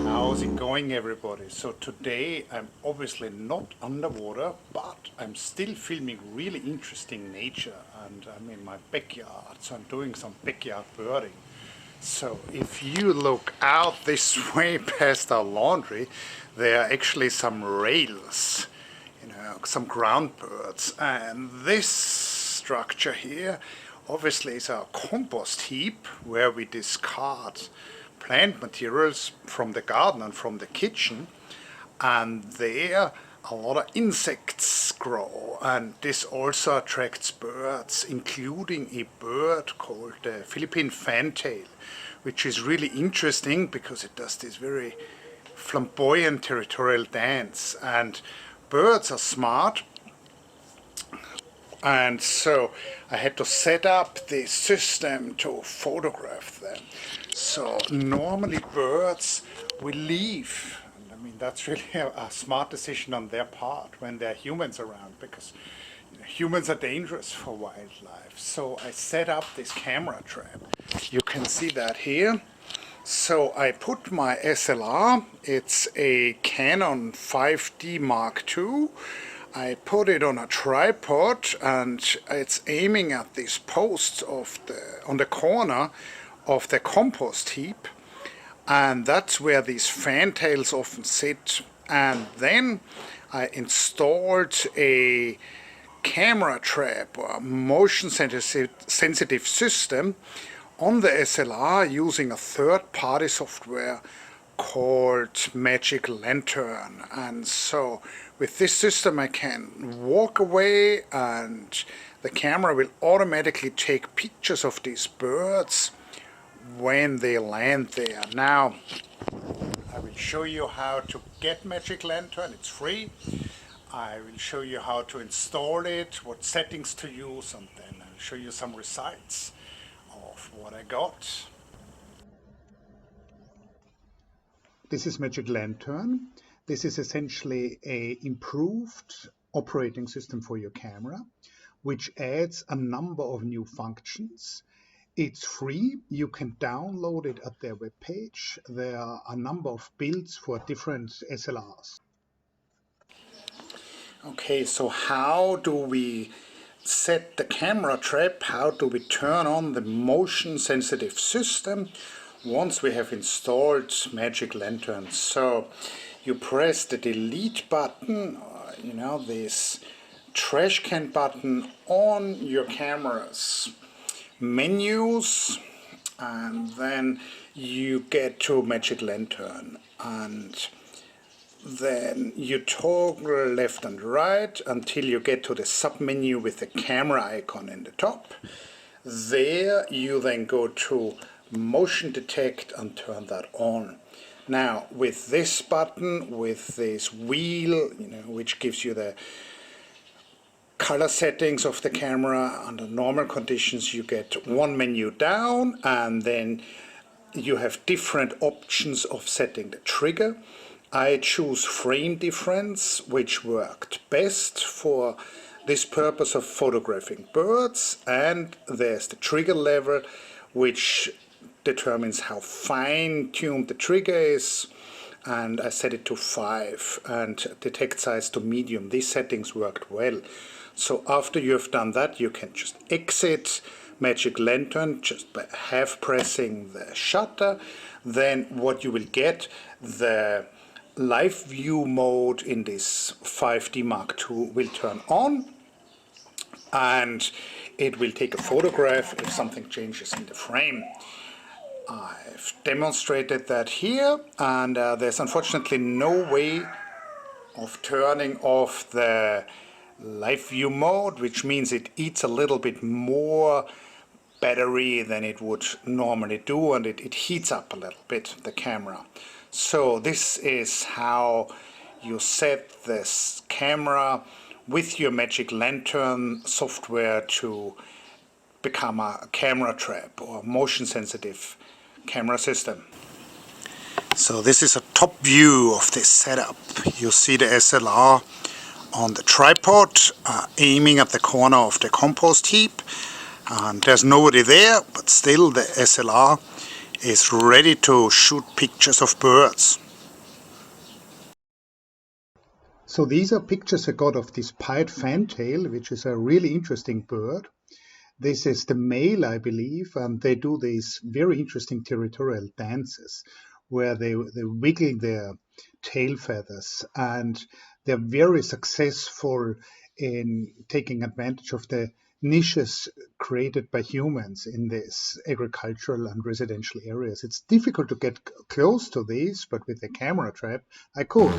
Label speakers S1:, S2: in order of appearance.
S1: How's it going, everybody? So today I'm obviously not underwater, but I'm still filming really interesting nature, and I'm in my backyard, so I'm doing some backyard birding. So if you look out this way past our laundry, there are actually some rails, some ground birds, and this structure here obviously is our compost heap where we discard plant materials from the garden and from the kitchen, and there a lot of insects grow, and this also attracts birds, including a bird called the Philippine fantail, which is really interesting because it does this very flamboyant territorial dance. And birds are smart, and so I had to set up the system to photograph them. So normally birds will leave. And I mean, that's really a smart decision on their part when there are humans around, because humans are dangerous for wildlife. So I set up this camera trap. You can see that here. So I put my SLR, it's a Canon 5D Mark II. I put it on a tripod, and it's aiming at these posts on the corner of the compost heap, and that's where these fantails often sit. And then I installed a camera trap or a motion sensitive system on the SLR using a third-party software called Magic Lantern. And so with this system I can walk away and the camera will automatically take pictures of these birds when they land there. Now I will show you how to get Magic Lantern. It's free. I will show you how to install it, what settings to use, and then I'll show you some results of what I got. This is Magic Lantern. This is essentially an improved operating system for your camera, which adds a number of new functions. It's free. You can download it at their webpage. There are a number of builds for different SLRs. Okay, so how do we set the camera trap? How do we turn on the motion sensitive system once we have installed Magic Lantern? So you press the delete button, this trash can button on your camera's menus, and then you get to Magic Lantern, and then you toggle left and right until you get to the submenu with the camera icon in the top. There you then go to motion detect and turn that on. Now with this button, with this wheel, which gives you the color settings of the camera under normal conditions, you get one menu down, and then you have different options of setting the trigger. I choose frame difference, which worked best for this purpose of photographing birds, and there's the trigger level, which determines how fine-tuned the trigger is, and I set it to 5, and detect size to medium. These settings worked well. So after you have done that, you can just exit Magic Lantern just by half pressing the shutter. Then what you will get, the live view mode in this 5D Mark II will turn on, and it will take a photograph if something changes in the frame. I've demonstrated that here, and there's unfortunately no way of turning off the live view mode, which means it eats a little bit more battery than it would normally do, and it heats up a little bit, the camera. So this is how you set this camera with your Magic Lantern software to become a camera trap or motion sensitive camera system. So this is a top view of this setup. You see the SLR on the tripod aiming at the corner of the compost heap, and there's nobody there, but still the SLR is ready to shoot pictures of birds. So these are pictures I got of this pied fantail, which is a really interesting bird. This is the male, I believe, and they do these very interesting territorial dances where they wiggle their tail feathers, and they're very successful in taking advantage of the niches created by humans in these agricultural and residential areas. It's difficult to get close to these, but with a camera trap, I could.